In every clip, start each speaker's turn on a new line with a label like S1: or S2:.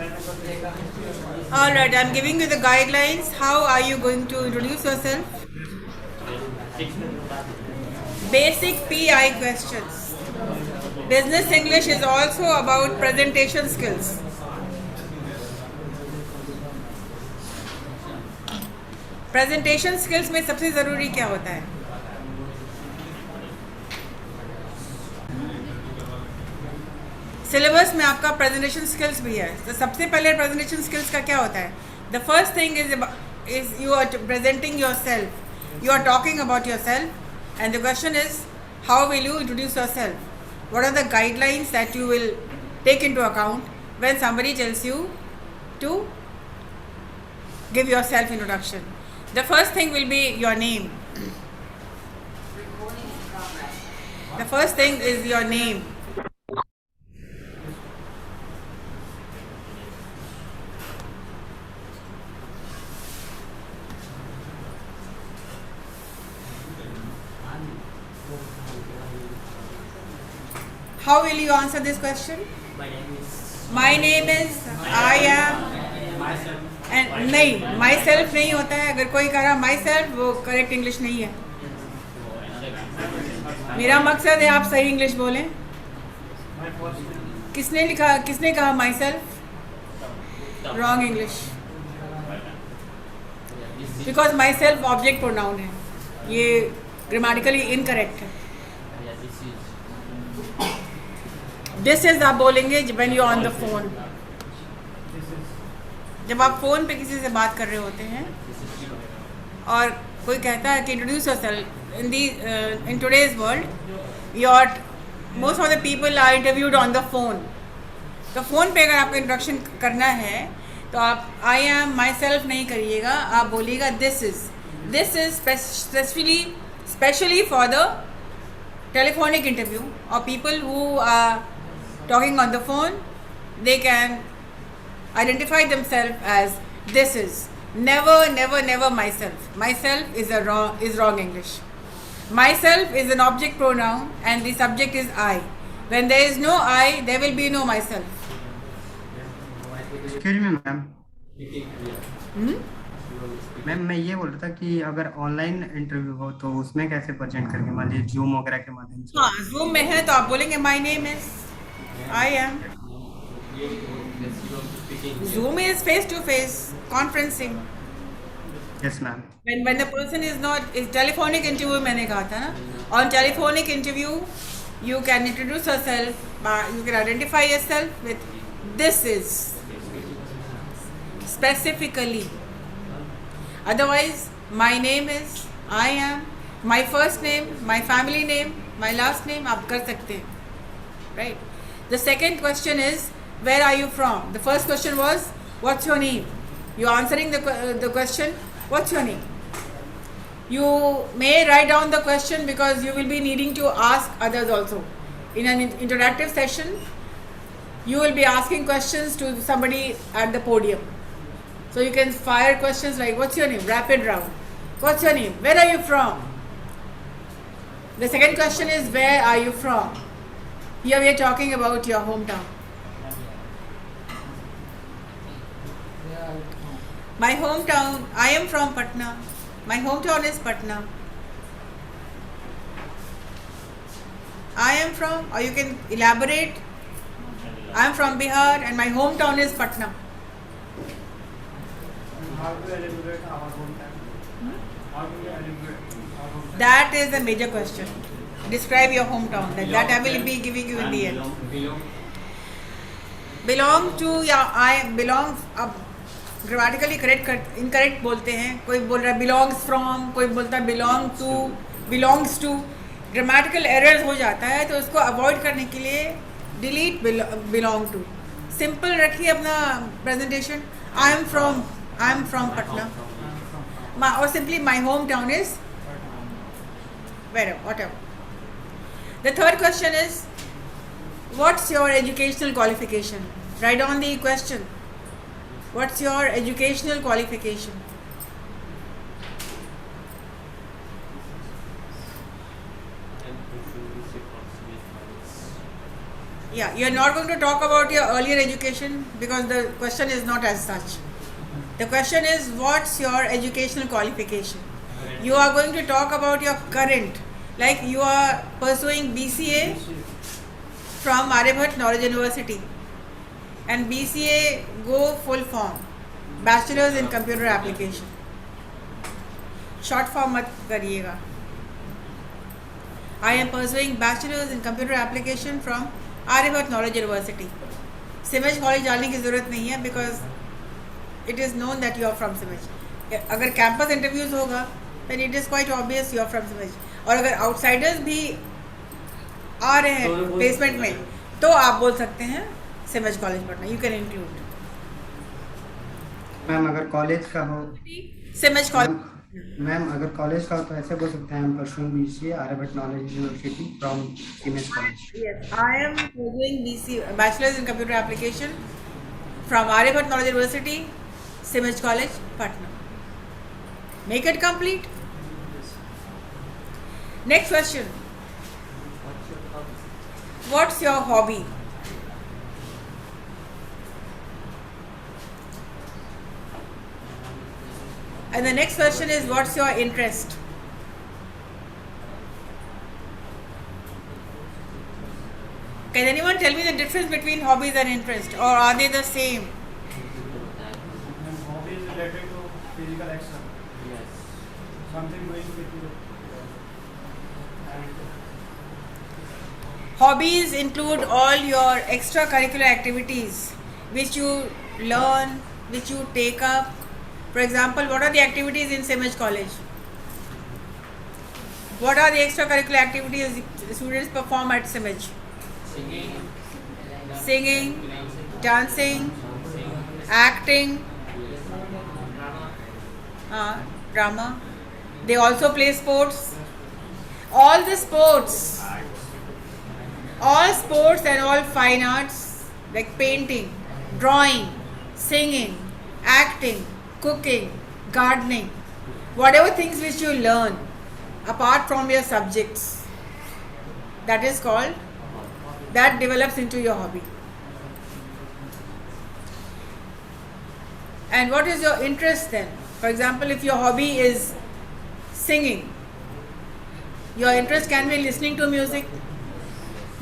S1: All right, I'm giving you the guidelines. How are you going to introduce yourself? Basic PI questions. Business English is also about presentation skills. Presentation skills में सबसे ज़रूरी क्या होता है? Syllabus में आपका presentation skills भी है, तो सबसे पहले प्रेजेंटेशन स्किल्स का क्या होता है? The first thing is you are presenting yourself, you are talking about yourself, and the question is how will you introduce yourself? What are the guidelines that you will take into account when somebody tells you to give your self introduction? The first thing will be your name. The first thing is your name. How will you answer this question? My name is, I am, and नहीं, myself नहीं होता है. अगर कोई कह रहा myself, वो correct English नहीं है. मेरा मकसद है आप सही इंग्लिश बोलें. किसने कहा myself? Wrong English. Because myself object pronoun है. ये ग्रामेटिकली इनकरेक्ट है. दिस इज आप बोलेंगे when you on the phone. जब आप फोन पे किसी से बात कर रहे होते हैं और कोई कहता है कि introduce yourself in today's world, your most of the people are interviewed on the phone. तो फोन पे अगर आपको इंट्रोडक्शन करना है तो आप आई एम माई सेल्फ नहीं करिएगा, आप बोलिएगा this is specially for the telephonic interview or people who are talking on the phone. They can identify themselves as this is. Never myself. Myself is wrong English. Myself is an object pronoun and the subject is I. When there is no I, there will be no myself.
S2: Excuse me, ma'am. Ma'am मैं ये बोल रहा था कि अगर online interview हो तो उसमें कैसे प्रेजेंट करके, मान लीजिए जूम वगैरह के माध्यम से.
S1: हाँ, जूम में है तो आप बोलेंगे my name is, I am. Zoom is face to face conferencing.
S2: Yes ma'am.
S1: when the person is not is telephonic interview मैंने कहा था ना. On telephonic interview you can introduce yourself, you can identify yourself with this is specifically. Otherwise my name is, I am, my first name, my family name, my last name आप कर सकते हैं, right? The second question is where are you from? The first question was what's your name? You answering the question what's your name. You may write down the question because you will be needing to ask others also. In an interactive session you will be asking questions to somebody at the podium. So you can fire questions like what's your name? Rapid round. What's your name? Where are you from? The second question is where are you from? Here we are talking about your hometown. My hometown, I am from Patna. My hometown is Patna. I am from, or you can elaborate, I am from Bihar and my hometown is Patna.
S3: How do you elaborate our hometown? How do you elaborate our hometown?
S1: That is the major question. Describe your hometown. That I will be giving you in the end. Belong to या I belong, अब grammatically correct incorrect बोलते हैं. कोई बोल रहा है belongs from, कोई बोलता है belong to, belongs to. Grammatical errors हो जाता है तो उसको अवॉइड करने के लिए डिलीट बिलोंग टू. सिंपल रखिए अपना presentation. I am from Patna, or simply my hometown is wherever, whatever. The third question is what's your educational qualification? Write down the question. What's your educational qualification? Yeah, you are not going to talk about your earlier education because the question is not as such. The question is, what's your educational qualification? You are going to talk about your current, like you are pursuing BCA from Aryabhat Knowledge University, and BCA go full form, Bachelor's in Computer Application. Short form मत करिएगा. I am pursuing Bachelor's in Computer Application from Aryabhat Knowledge University. CIMAGE college डालने की ज़रूरत नहीं है because it is known that you are from CIMAGE. अगर campus interviews होगा then it is quite obvious you are from CIMAGE. और अगर आउटसाइडर्स भी आ रहे हैं प्लेसमेंट में तो आप बोल सकते हैं सिमेज कॉलेज पढ़ना. You can include.
S2: मैम अगर कॉलेज का हो,
S1: सिमेज कॉलेज.
S2: मैम अगर कॉलेज का हो तो ऐसे बोल सकते हैं हम pursuing BCA Aryabhatta knowledge university from सीमेंस college.
S1: Yes, I am doing BC Bachelor's in Computer Application from Aryabhat Knowledge University, Simaj College, Patna. Make it complete. Next question. What's your hobby? And the next question is, what's your interest? Can anyone tell me the difference between hobbies and interest, or are they the same?
S3: And hobby is related to physical action.
S4: Yes.
S3: Something doing with you. And
S1: Hobbies include all your extracurricular activities which you learn, which you take up. For example, what are the activities in Simaj College? What are the extracurricular activities students perform at Simaj? Singing, dancing, acting, drama. They also play sports. All the sports, and all fine arts like painting, drawing, singing, acting, cooking, gardening, whatever things which you learn apart from your subjects, that develops into your hobby. And what is your interest then? For example, if your hobby is singing, your interest can be listening to music,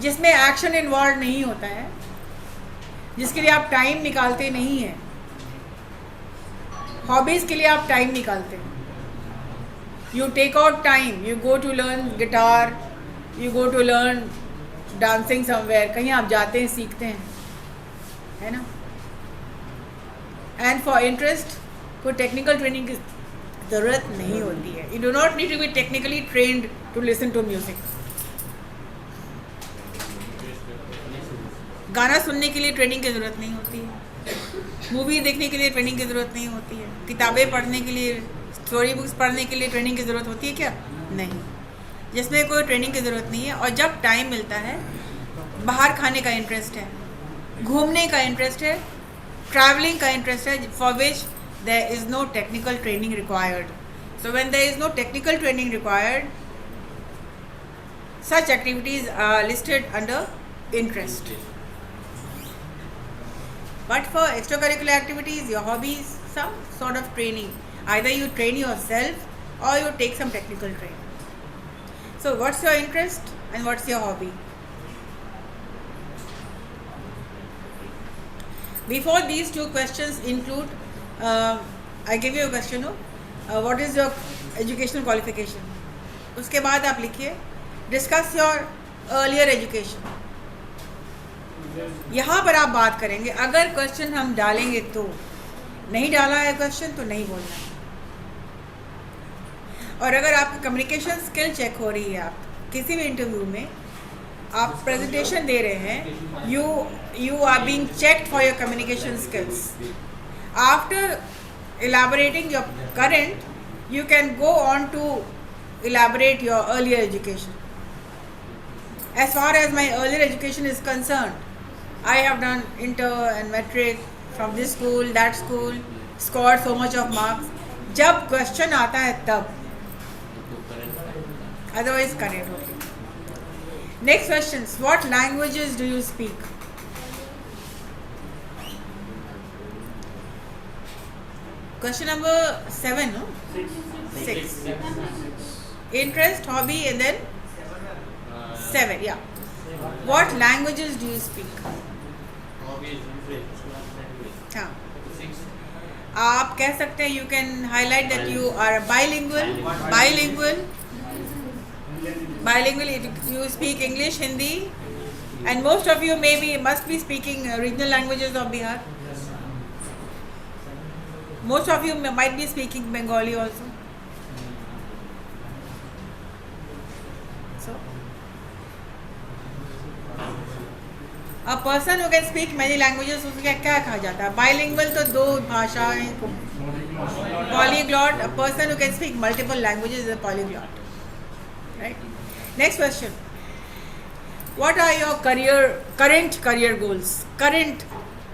S1: जिसमें action involve नहीं होता है, जिसके लिए आप time निकालते नहीं हैं. हॉबीज़ के लिए आप टाइम निकालते हैं. You take out time, you go to learn guitar, you go to learn dancing somewhere, कहीं आप जाते हैं सीखते हैं, है ना. एंड फॉर इंटरेस्ट कोई टेक्निकल ट्रेनिंग की ज़रूरत नहीं होती है. You do not need to be technically trained to listen to music. गाना सुनने के लिए ट्रेनिंग की ज़रूरत नहीं होती है. मूवी देखने के लिए ट्रेनिंग की ज़रूरत नहीं होती है. किताबें पढ़ने के लिए, स्टोरी बुक्स पढ़ने के लिए ट्रेनिंग की ज़रूरत होती है क्या? नहीं. जिसमें कोई ट्रेनिंग की ज़रूरत नहीं है. और जब टाइम मिलता है, बाहर खाने का इंटरेस्ट है, घूमने का इंटरेस्ट है, ट्रैवलिंग का इंटरेस्ट है, for which there is no technical training required. So when there is no technical training required, such activities are listed under interest. But for extracurricular activities, your hobbies, some sort of training. Either you train yourself or you take some technical training. So what's your interest and what's your hobby? Before these two questions include, I give you a question, what is your educational qualification? उसके बाद आप लिखिए, discuss your earlier education. यहाँ पर आप बात करेंगे. अगर क्वेश्चन हम डालेंगे तो, नहीं डाला है क्वेश्चन तो नहीं बोलना है. और अगर आपकी कम्युनिकेशन स्किल चेक हो रही है, आप किसी भी इंटरव्यू में आप प्रेजेंटेशन दे रहे हैं, you are being checked for your communication skills. After elaborating your current, you can go on to elaborate your earlier education. As far as my earlier education is concerned, I have done inter and metric from this school, that school, scored so much of marks. जब question आता है तब, otherwise correct होगी. Next questions. What languages do you speak? Question number 7, no? 6. Interest, hobby, and then 7. Yeah. What languages do you speak? हाँ. आप कह सकते हैं, you can highlight that you are bilingual. You speak English, Hindi, and most of you must be speaking regional languages of Bihar. Most of you might be speaking Bengali also. So, a person who can speak many languages, उसको क्या कहा जाता है? Bilingual तो 2 भाषाएं को. Polyglot, a person who can speak multiple languages is a polyglot. Right? Next question. What are your current career goals? Current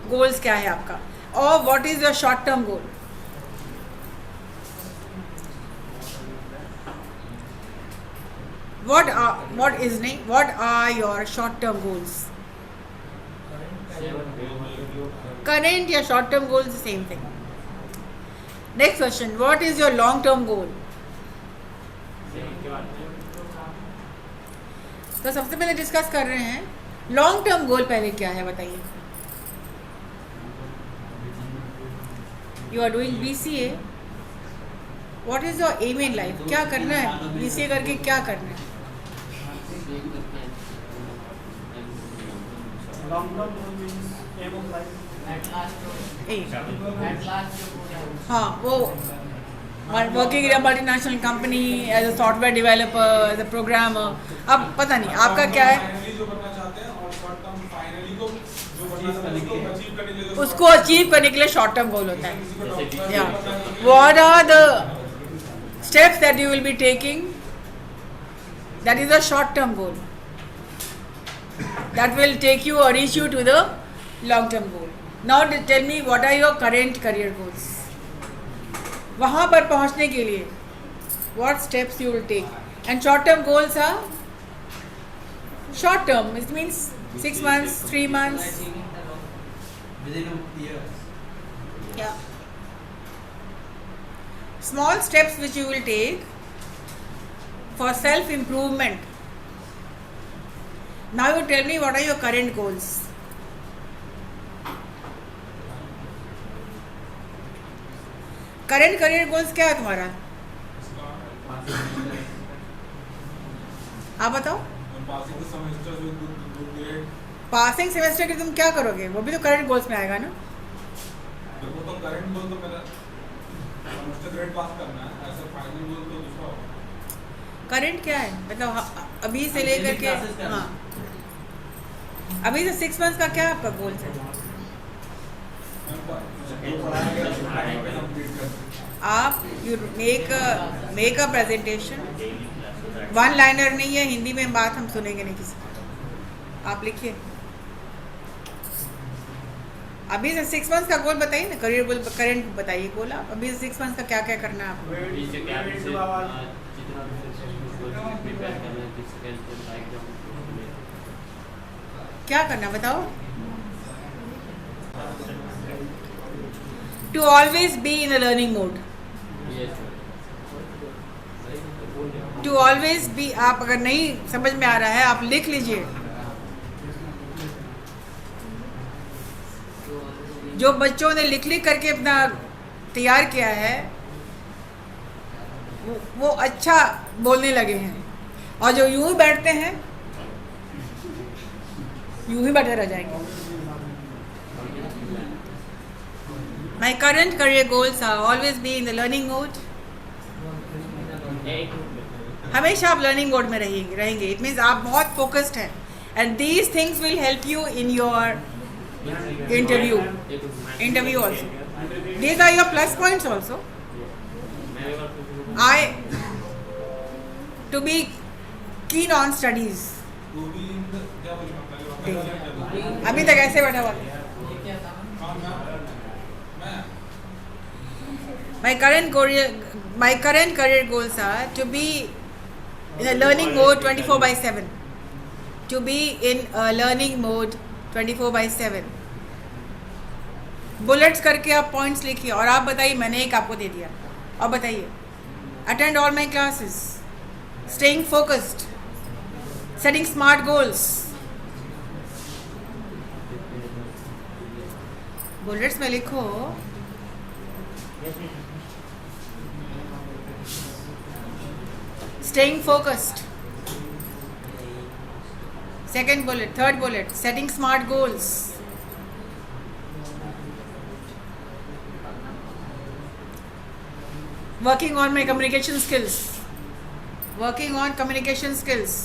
S1: goals क्या है आपका? Or what is your short term goal? What are your short term goals? Current या short term goals the same thing. Next question. What is your long term goal? तो सबसे पहले discuss कर रहे हैं लॉन्ग टर्म गोल. पहले क्या है बताइए. You are doing BCA. What is your aim in life? क्या करना है BCA करके? क्या करना है?
S3: Long term goal means aim of life.
S1: हाँ, वो working in a multinational company as a software developer, as a programmer. अब पता नहीं आपका क्या है.
S4: जो बनना चाहते हैं और शॉर्ट टर्म फाइनली को जो बनना चाहते हैं
S1: उसको अचीव करने के लिए शॉर्ट टर्म गोल होता है. या what are the steps that you will be taking? That is a short term goal. That will take you or reach you to the long term goal. Now tell me what are your current career goals? वहाँ पर पहुँचने के लिए what steps you will take? And short term goals are short term. It means 6 months, 3 months.
S5: Within a year.
S1: Yeah. Small steps which you will take for self improvement. Now you tell me what are your current goals? Current career goals क्या है तुम्हारा? आप बताओ. Passing semester के तुम क्या करोगे? वो भी तो करंट गोल्स में आएगा ना.
S4: देखो तो करंट गोल तो मेरा सेमेस्टर ग्रेड पास करना है. ऐसा फाइनल गोल तो दूसरा होगा.
S1: करंट क्या है मतलब अभी से लेकर के? हाँ, अभी से 6 months का क्या आपका गोल है? आप you make a presentation. 1 liner नहीं है, हिंदी में बात हम सुनेंगे नहीं किसी. आप लिखिए. अभी से 6 months का गोल बताइए ना. करियर गोल करंट बताइए गोल. आप अभी से 6 months का क्या क्या करना है आपको? क्या करना बताओ. To always be in a learning mode. To always be. आप अगर नहीं समझ में आ रहा है आप लिख लीजिए. जो बच्चों ने लिख करके अपना तैयार किया है वो अच्छा बोलने लगे हैं. और जो यूं ही बैठते हैं यूं ही बैठे रह जाएंगे. My current career goals are always be in the learning mode. हमेशा आप लर्निंग मोड में रहेंगे. इट मीन्स आप बहुत फोकस्ड हैं. And these things will help you in your interview also. These are your plus points also. To be keen on studies. अभी तक ऐसे बैठा हुआ. My current career goals are to be in a learning mode 24/7. to be in a learning mode 24/7. Bullets करके आप points लिखिए और आप बताइए, मैंने एक आपको दे दिया, और बताइए. Attend all my classes, staying focused, setting smart goals. Bullets में लिखो staying focused. Second bullet, third bullet, setting smart goals. Working on my communication skills. Working on communication skills.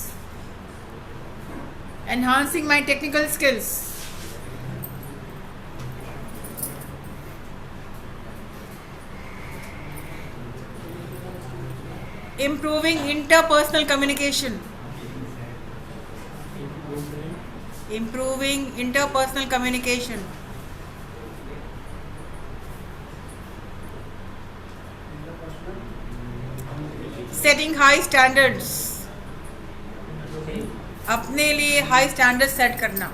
S1: Enhancing my technical skills. Improving interpersonal communication. Improving interpersonal communication. Setting high standards. अपने लिए high standards set करना.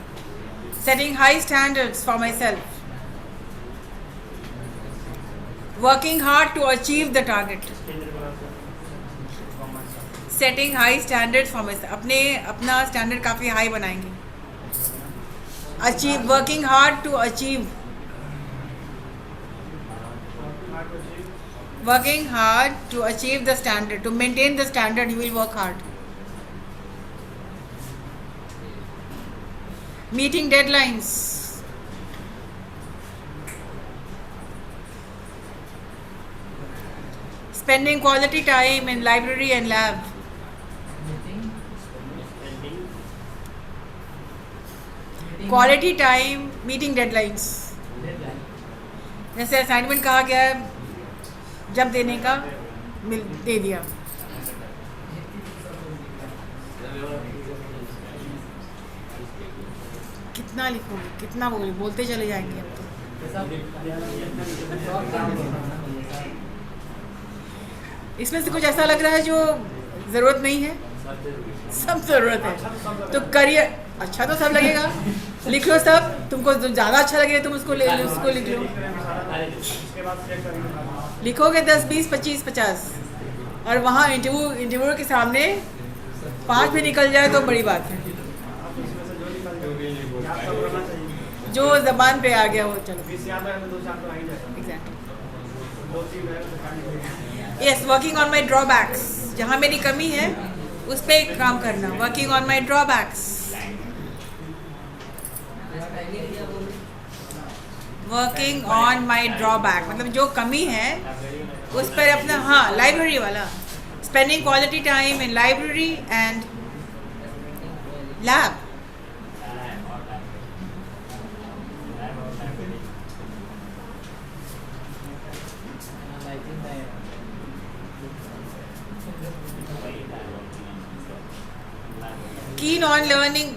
S1: Setting high standards for myself. Working hard to achieve the target. Setting high standard for my, अपना standard काफ़ी high बनाएंगे. Achieve, working hard to achieve, working hard to achieve the standard, to maintain the standard you will work hard. Meeting deadlines, spending quality time in library and lab. Quality time, meeting deadlines. जैसे assignment कहा गया है, जब देने का दे दिया. कितना लिखोगे, कितना बोलते चले जाएंगे अब तो. इसमें से कुछ ऐसा लग रहा है जो ज़रूरत नहीं है, सब ज़रूरत है. तो करियर अच्छा तो सब लगेगा, लिख लो सब. तुमको जो ज़्यादा अच्छा लगेगा तुम उसको ले लो, उसको लिख लो. लिखोगे 10, 20, 25, 50 और वहाँ इंटरव्यू के सामने 5 भी निकल जाए तो बड़ी बात है. जो ज़बान पे आ गया हो, चलो. Yes, working on my drawbacks. जहाँ मेरी कमी है उस पर काम करना. Working on my drawbacks. Working on my drawback मतलब जो कमी है उस पर अपना. हाँ, लाइब्रेरी वाला. Spending quality time in library and lab. Keen on learning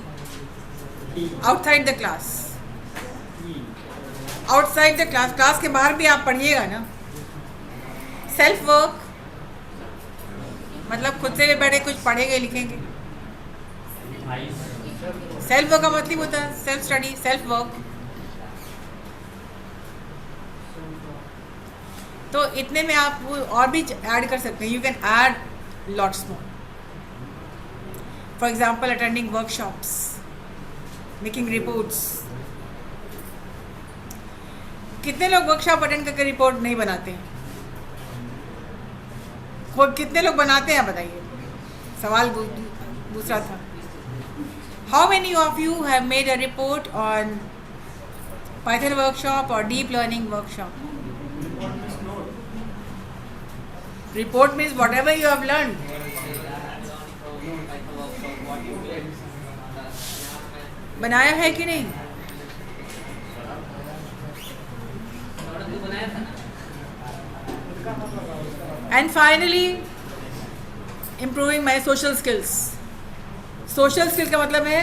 S1: outside the class. Outside the class, class के बाहर भी आप पढ़िएगा ना. सेल्फ वर्क मतलब खुद से बैठे कुछ पढ़ेंगे लिखेंगे. सेल्फ वर्क का मतलब होता है सेल्फ स्टडी, सेल्फ वर्क. तो इतने में आप वो और भी ऐड कर सकते हैं. You can add lots more. For example, attending workshops, making reports. कितने लोग वर्कशॉप अटेंड करके रिपोर्ट नहीं बनाते हैं? कितने लोग बनाते हैं बताइए. सवाल दूसरा था. How many of you have made a report on Python workshop or deep learning workshop? Report means whatever you have learned. बनाया है कि नहीं? And finally improving my social skills. Social skill का मतलब है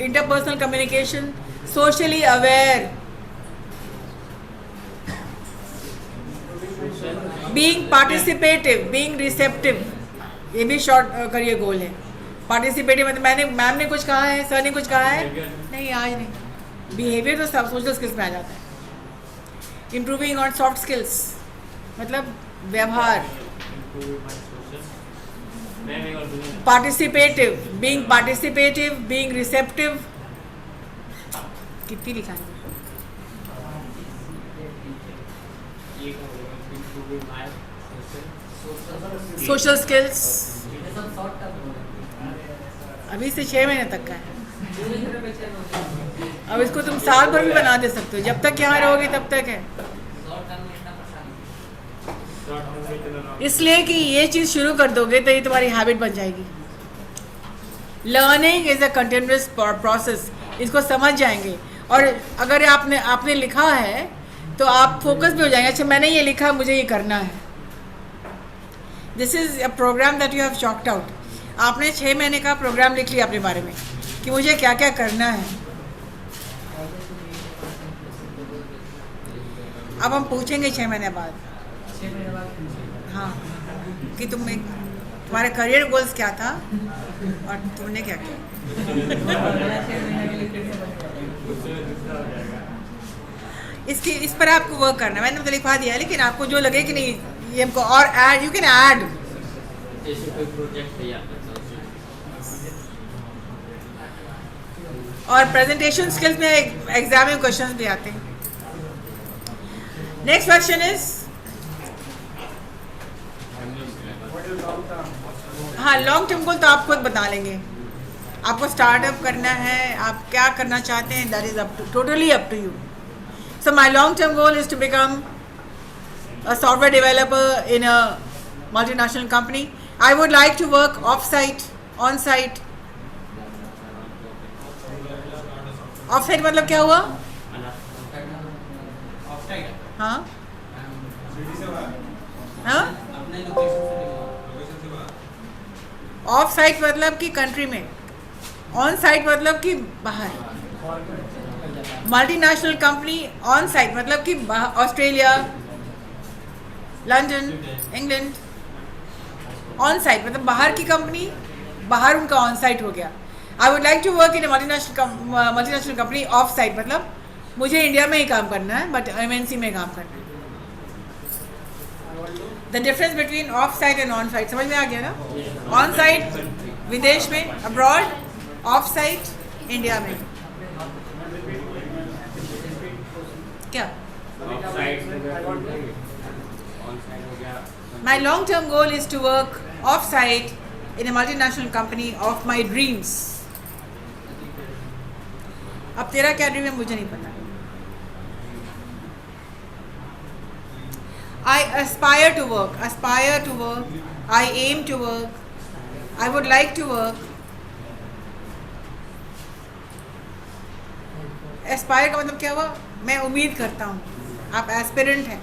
S1: interpersonal communication, socially aware, being participative, being receptive. ये भी short career goal है. पार्टिसिपेटिव मतलब मैंने मैम ने कुछ कहा है, सर ने कुछ कहा है, नहीं आज नहीं। बिहेवियर तो सब सोशल स्किल्स में आ जाता है। इम्प्रूविंग ऑन सॉफ्ट स्किल्स मतलब व्यवहार। पार्टिसिपेटिव, बीइंग रिसेप्टिव, कितनी लिखा है? सोशल स्किल्स अभी से 6 महीने तक का है। अब इसको तुम साल भर भी बना दे सकते हो, जब तक यहाँ रहोगे तब तक है। इसलिए कि ये चीज़ शुरू कर दोगे तो ये तुम्हारी हैबिट बन जाएगी। Learning is a continuous process, इसको समझ जाएंगे। और अगर आपने लिखा है तो आप फोकस भी हो जाएंगे, अच्छा मैंने ये लिखा, मुझे ये करना है। This is a programme that you have chalked out. आपने 6 महीने का प्रोग्राम लिख लिया अपने बारे में कि मुझे क्या क्या करना है। अब हम पूछेंगे 6 महीने बाद, हाँ, कि तुम्हारे करियर गोल्स क्या था और तुमने क्या किया। इस पर आपको वर्क करना है। मैंने तो लिखवा दिया है, लेकिन आपको जो लगे कि नहीं ये हमको और ऐड, यू कैन ऐड। और प्रेजेंटेशन स्किल्स में एग्जाम में क्वेश्चंस भी आते हैं। नेक्स्ट क्वेश्चन इज, हाँ लॉन्ग टर्म गोल तो आप खुद बता लेंगे। आपको स्टार्टअप करना है, आप क्या करना चाहते हैं, that is totally up to you. So my long term goal is to become a software developer in a multinational company. I would like to work off-site, on-site. Off-site मतलब क्या हुआ? हाँ? हाँ? Off-site मतलब कि कंट्री में, on-site मतलब कि बाहर। मल्टीनेशनल कंपनी, on-site मतलब कि Australia, London, England. On site मतलब बाहर की कंपनी, बाहर उनका ऑन साइट हो गया। I would like to work in multinational company. Off site मतलब मुझे इंडिया में ही काम करना है, बट MNC में काम करना है। The difference between of site and on site समझ में आ गया ना? ऑन साइट विदेश में, अब्रॉड, ऑफ साइट इंडिया में। क्या? My long-term goal is to work off-site in a multinational company of my dreams. अब तेरा क्या ड्रीम है मुझे नहीं पता। I aspire to work, I aim to work, I would like to work. Aspire का मतलब क्या हुआ? मैं उम्मीद करता हूँ। आप एस्पिरेंट हैं।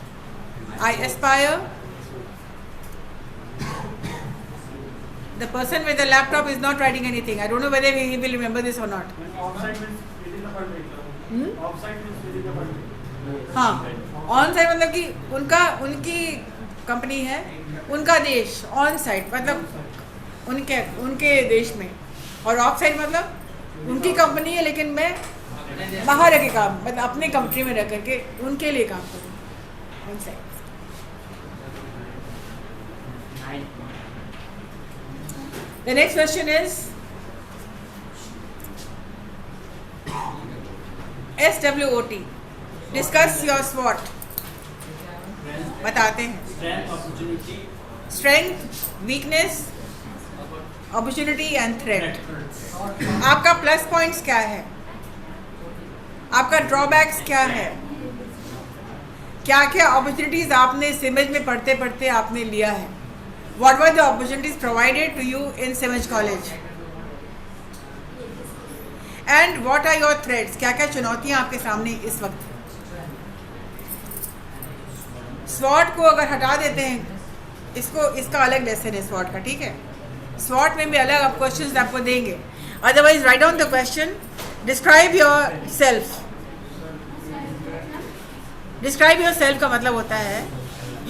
S1: I aspire. The person with the laptop is not writing anything. I don't know whether he will remember this or not.
S3: Offsite means within the country. Offsite means within the country.
S1: हाँ, on site मतलब कि उनकी company है, उनका देश। On site मतलब उनके देश में, और ऑफ साइट मतलब उनकी कंपनी है लेकिन मैं बाहर रह के काम, मतलब अपने कंट्री में रह करके उनके लिए काम करूँ। On site. The next question is SWOT. Discuss your SWOT. बताते हैं। Strength, weakness, opportunity and threat. आपका प्लस पॉइंट्स क्या है, आपका ड्रॉबैक्स क्या है, क्या क्या अपॉर्चुनिटीज आपने इस इमेज में पढ़ते पढ़ते आपने लिया है। What were the opportunities provided to you in Simaj College? And what are your threats? क्या क्या चुनौतियाँ आपके सामने इस वक्त? SWOT को अगर हटा देते हैं, इसका अलग लेसन है SWOT का, ठीक है। SWOT में भी अलग आप क्वेश्चंस आपको देंगे। Otherwise, write down the question. Describe yourself. Describe yourself का मतलब होता है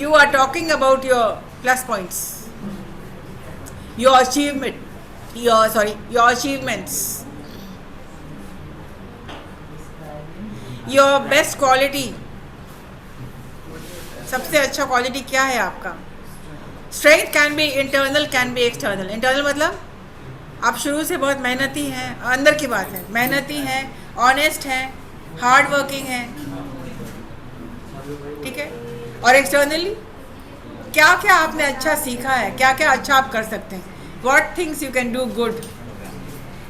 S1: you are talking about your plus points, your achievement, your achievements, your best quality, सबसे अच्छा क्वालिटी क्या है आपका. Strength can be internal, can be external. Internal मतलब आप शुरू से बहुत मेहनती हैं, अंदर की बात है, मेहनती हैं, ऑनेस्ट हैं, हार्ड वर्किंग हैं, ठीक है. और एक्सटर्नली क्या क्या आपने अच्छा सीखा है, क्या क्या अच्छा आप कर सकते हैं. What things you can do good,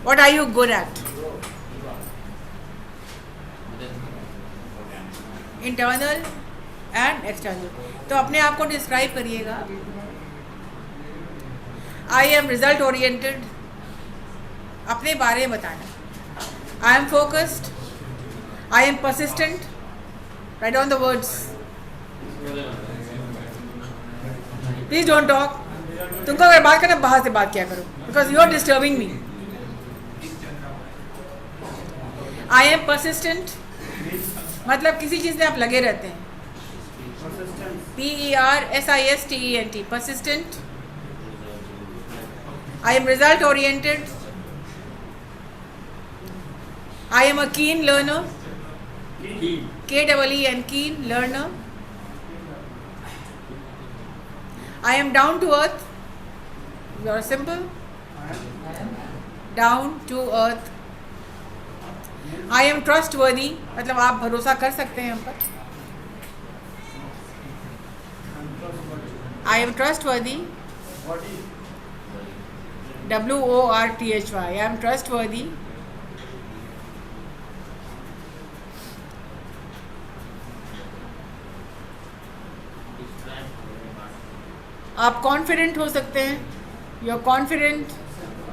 S1: what are you good at. Internal and external. तो अपने आप को डिस्क्राइब करिएगा. आई एम रिजल्ट ओरिएंटेड, अपने बारे में बताना. I am focused, I am persistent. Write down the words. Please don't talk. तुमको अगर बात करना बाहर से बात किया करो, because you are disturbing me. I am persistent मतलब किसी चीज़ में आप लगे रहते हैं. PERSISTENT, persistent. I am result oriented. I am a keen learner. KEEN, keen learner. I am down to earth. You are simple. Down to earth. I am trustworthy मतलब आप भरोसा कर सकते हैं हम पर. I am trustworthy. WORTHY. I am trustworthy. आप confident हो सकते हैं. You are confident.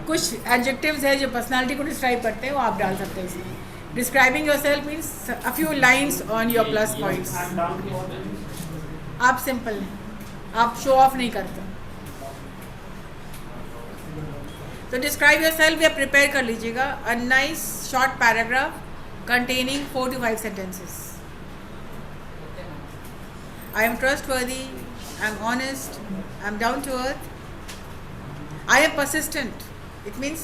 S1: कुछ एडजेक्टिव्स है जो पर्सनालिटी को डिस्क्राइब करते हैं, वो आप डाल सकते हैं इसमें. Describing yourself means a few lines on your plus points. आप सिंपल हैं, आप शो ऑफ नहीं करते. तो डिस्क्राइब योर सेल्फ या प्रिपेयर कर लीजिएगा. A nice short paragraph containing 4 to 5 sentences. I am trustworthy, I am honest, I am down to earth, I am persistent. It means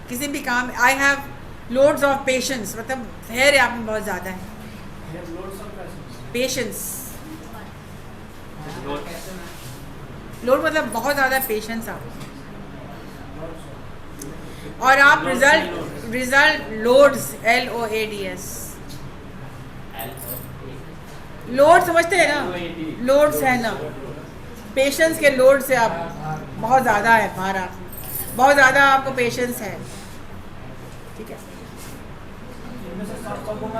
S1: किसी भी काम. I have loads of patience मतलब धैर्य आप में बहुत ज़्यादा है. पेशेंस, लोड मतलब बहुत ज़्यादा पेशेंस आप. और आप रिजल्ट लोड्स LOADS. लोड समझते हैं ना, लोड्स है ना. पेशेंस के लोड से आप बहुत ज़्यादा है भार, आप बहुत ज़्यादा आपको पेशेंस है, ठीक है.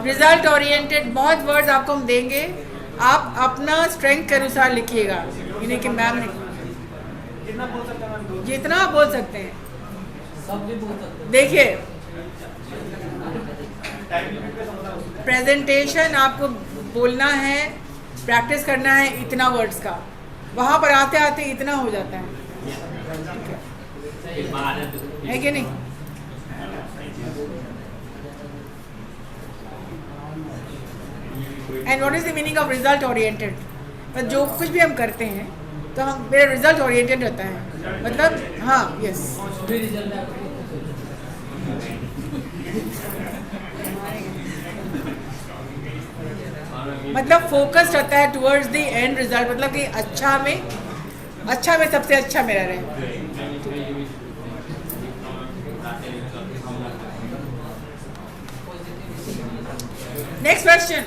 S1: रिजल्ट ओरिएंटेड बहुत वर्ड्स आपको हम देंगे, आप अपना स्ट्रेंथ के अनुसार लिखिएगा. यानी कि मैम ने जितना आप बोल सकते हैं. देखिए प्रेजेंटेशन आपको बोलना है, प्रैक्टिस करना है इतना वर्ड्स का. वहाँ पर आते आते इतना हो जाता है, है कि नहीं. And what is the meaning of result oriented. पर जो कुछ भी हम करते हैं तो हम मेरा रिजल्ट ओरिएंटेड रहता है. मतलब हाँ, यस. मतलब फोकस रहता है टुवर्ड्स द एंड रिजल्ट. मतलब कि अच्छा में सबसे अच्छा मेरा रहे. Next question.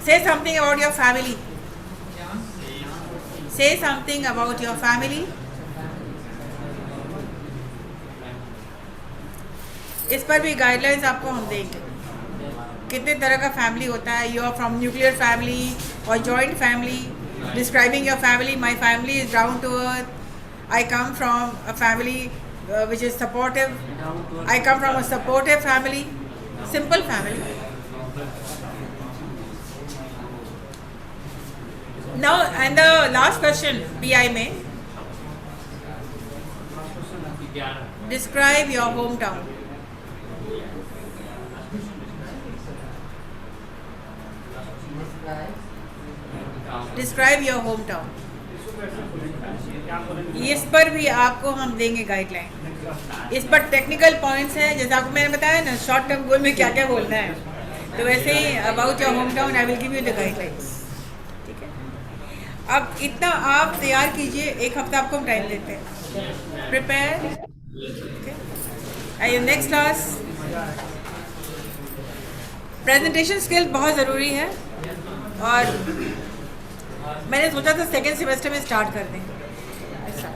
S1: Say something about your family. Say something about your family. इस पर भी गाइडलाइंस आपको हम देंगे. कितने तरह का फैमिली होता है. You are from nuclear family और joint family. Describing your family. My family is down to earth. I come from a family which is supportive. I come from a supportive family. Simple family. Now and the last question PI में. Describe your hometown. Describe your hometown.
S3: क्या बोलेंगे
S1: इस पर भी आपको हम देंगे guideline. इस पर टेक्निकल पॉइंट्स हैं, जैसे आपको मैंने बताया ना शॉर्ट टर्म गोल में क्या क्या बोलना है, तो वैसे ही about your home town I will give you the guidelines. ठीक है, अब इतना आप तैयार कीजिए, एक हफ्ता आपको हम टाइम देते हैं। Prepare. Next class presentation skill बहुत ज़रूरी है, और मैंने सोचा था सेकेंड सेमेस्टर में स्टार्ट कर दें ऐसा।